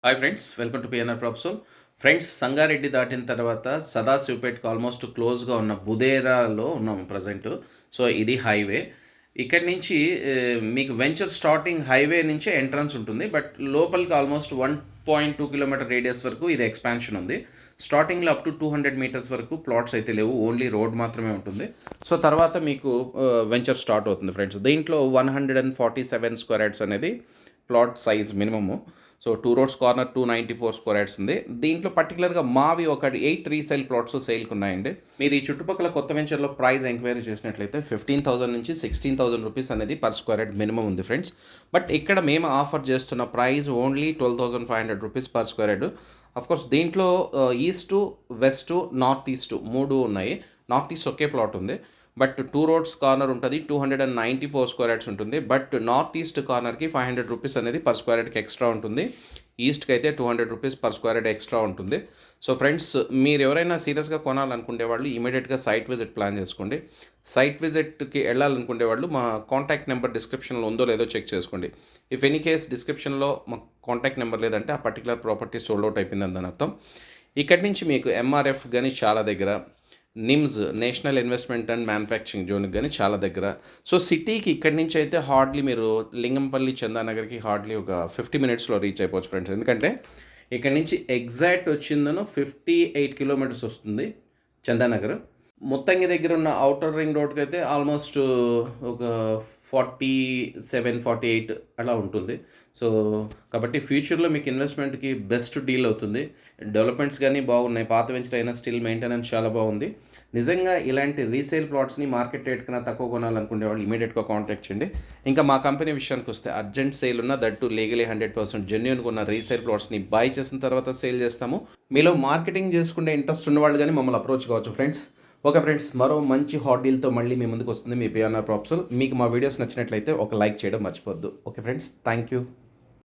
Hi friends, welcome to PNR Propsol. Friends, Sangareddy దాటిన తర్వాత సదాశివపేట్కి almost క్లోజ్గా ఉన్న బుదేరాలో ఉన్నాము ప్రజెంట్. సో ఇది హైవే. ఇక్కడి నుంచి మీకు వెంచర్ స్టార్టింగ్ హైవే నుంచే ఎంట్రన్స్ ఉంటుంది, బట్ లోపలికి ఆల్మోస్ట్ 1.2 కిలోమీటర్ రేడియస్ వరకు ఇది ఎక్స్పాన్షన్ ఉంది. స్టార్టింగ్లో అప్ టు 200 మీటర్స్ వరకు ప్లాట్స్ అయితే లేవు, ఓన్లీ రోడ్ మాత్రమే ఉంటుంది. సో తర్వాత మీకు వెంచర్ స్టార్ట్ అవుతుంది ఫ్రెండ్స్. దీంట్లో 147 స్క్వేర్ యార్డ్స్ అనేది plot size minimum. So 2 roads corner 294 square yards ఉంది. దీంట్లో పర్టికులర్గా మావి ఒక 8 రీసేల్ ప్లాట్స్ సేల్కి ఉన్నాయండి. మీరు ఈ చుట్టుపక్కల కొత్త వెంచర్లో ప్రైస్ ఎంక్వైరీ చేసినట్లయితే 15,000 నుంచి 16,000 రూపీస్ అనేది పర్ స్క్వేర్ యార్డ్ మినిమం ఉంది ఫ్రెండ్స్. బట్ ఇక్కడ మేము ఆఫర్ చేస్తున్న price only 12,500 rupees per square yard. Of course దీంట్లో ఈస్ట్, వెస్ట్, నార్త్ ఈస్ట్ 3 ఉన్నాయి. నార్త్ ఈస్ట్ ఒకే ప్లాట్ ఉంది, బట్ 2 రోడ్స్ కార్నర్ ఉంటుంది, 294 స్క్వేర్ యార్డ్స్ ఉంటుంది. బట్ నార్త్ ఈస్ట్ కార్నర్కి 500 రూపీస్ అనేది పర్ స్క్వేర్ యార్డ్కి ఎక్స్ట్రా ఉంటుంది. ఈస్ట్కి అయితే 200 rupees per square yard extra ఉంటుంది. So friends, మీరు ఎవరైనా సీరియస్గా కొనాలనుకునే వాళ్ళు ఇమీడియట్గా సైట్ విజిట్ ప్లాన్ చేసుకోండి. సైట్ విజిట్కి వెళ్ళాలనుకునే వాళ్ళు మా కాంటాక్ట్ నెంబర్ డిస్క్రిప్షన్లో ఉందో లేదో చెక్ చేసుకోండి. ఇఫ్ ఎనీ కేస్ డిస్క్రిప్షన్లో మా కాంటాక్ట్ నెంబర్ లేదంటే ఆ పర్టికులర్ ప్రాపర్టీ సోల్డ్ అవుట్ అయిపోయిందని దాని అర్థం. ఇక్కడి నుంచి మీకు ఎంఆర్ఎఫ్ కానీ చాలా దగ్గర, NIMS national investment and manufacturing జోన్కి కానీ చాలా దగ్గర. సో సిటీకి ఇక్కడి నుంచి అయితే హార్డ్లీ మీరు లింగంపల్లి, చందానగర్కి హార్డ్లీ ఒక 50 మినిట్స్లో రీచ్ అయిపోవచ్చు ఫ్రెండ్స్. ఎందుకంటే ఇక్కడ నుంచి ఎగ్జాక్ట్ వచ్చిందను 58 కిలోమీటర్స్ వస్తుంది చందానగర్. ముత్తంగి దగ్గర ఉన్న అవుటర్ రింగ్ రోడ్కి అయితే ఆల్మోస్ట్ ఒక 47-48 అలా ఉంటుంది. సో కాబట్టి ఫ్యూచర్లో మీకు ఇన్వెస్ట్మెంట్కి బెస్ట్ డీల్ అవుతుంది. డెవలప్మెంట్స్ కానీ బాగున్నాయి, పాత వెంచర్ అయినా స్టిల్ మెయింటెనెన్స్ చాలా బాగుంది. నిజంగా ఇలాంటి రీసేల్ ప్లాట్స్ని మార్కెట్ రేట్ కన్నా తక్కువ కొనాలనుకునే వాళ్ళు ఇమీడియట్గా కాంటాక్ట్ చేయండి. ఇంకా మా కంపెనీ విషయానికి వస్తే అర్జెంట్ సేల్ ఉన్న దట్టు లీగలీ 100% జెన్యూన్గా ఉన్న రీసేల్ ప్లాట్స్ని బై చేసిన తర్వాత సేల్ చేస్తాము. మీలో మార్కెటింగ్ చేసుకునే ఇంట్రెస్ట్ ఉన్నవాళ్ళు కానీ మమ్మల్ని అప్రోచ్ కావచ్చు ఫ్రెండ్స్. ఓకే ఫ్రెండ్స్, మరో మంచి హాట్ డీల్తో మళ్ళీ మీ ముందుకు వస్తుంది మీ పిఎన్ఆర్ ప్రాప్సోల్. మీకు మా వీడియోస్ నచ్చినట్లయితే ఒక లైక్ చేయడం మర్చిపోద్దు. Okay friends, thank you.